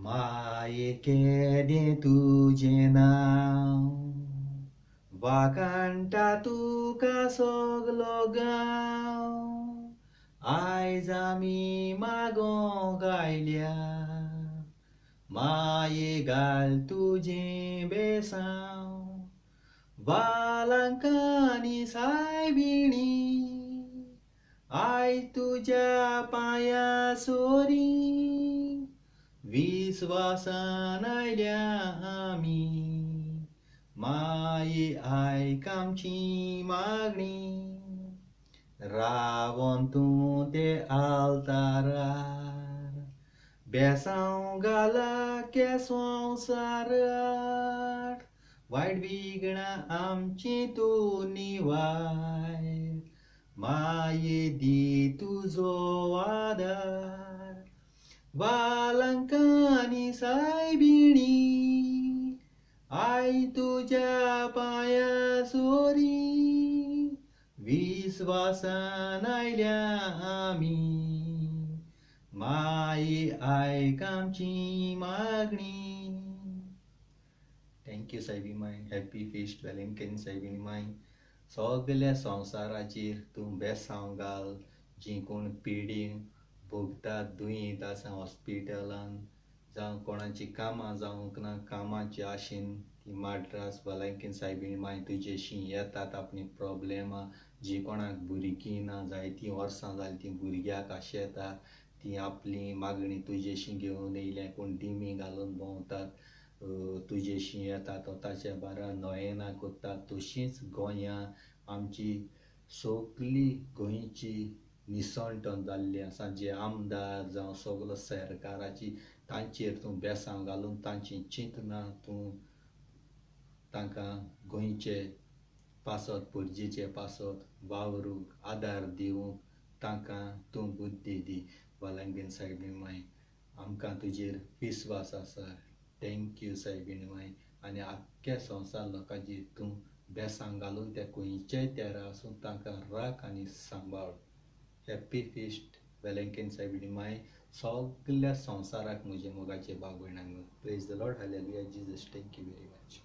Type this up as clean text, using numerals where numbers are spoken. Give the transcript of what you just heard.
माये केदे तुझे नाव वाकांटा तुका सगलो गांव आयज आमी मागो गायल्या माये घाल तुझे बेसांव वालांकानी सायबिणी आय तुझ्या पांया सोरी विस्वासान आयल्या आमी माये आयक आमची मागणी रावोन तूं ते आल्तारार बेसांव घाला के संवसारार वायट विघ्नां आमची तूं निवाय माये दी तुजो आदार वालांकानी सायबिणी आय तुझ्या पांया सोरी विस्वासान आयल्या आमी माये आयक आमची मागणी. थँक्यू सायबी माय. हॅपी फेस्ट व्हॅलेंटायन सायबिणी माय. सगल्या संवसाराचेर तूं बेसांव घाल जी कोण पिडीन भोगतात दुयेंत आसा हॉस्पिटलान जावं कोणाची कामां जावंक ना कामाच्या आशेन ती माड्रास भलायकेन सायबिणी माय तुजेशी येतात आपली प्रॉब्लेमां जी कोणाक भुरगीं ना जायतीं वर्सां जालीं तीं भुरग्याक आशेतात ती आपली मागणी तुजेशी घेवन येयले कोण डिमी घालून भोंवतात तुजेशी येतात ताच्या बारा नोयेनां कोत्तात तशींच गोंयां आमची सगली गोंयची निसणटण जाल्ली आसा जे आमदार जावं सगलो सरकाराची तांचेर तूं बेसांव घालून तांची चिंतना तूं तांकां गोंयचे पासत पुर्जेचे पासत वावरूंक आदार दिवंक तांकां तूं बुद्धी दी वालांगेन सायबिणी माय. आमकां तुजेर विस्वास आसा. थँक्यू सायबिणी माय. आनी आख्ख्या संवसार लोकांचेर तूं बेसांव घालून त्या खंयच्याय तेरा आसूं तांकां राख आनी सांबाळ. हॅपी फेस्ट व्हॅलेंटायन सायबिणी माय. सगल्या संवसाराक म्हजे मोगाचे भाव भयणांक. Praise the Lord. Hallelujah. Jesus. Thank you very much.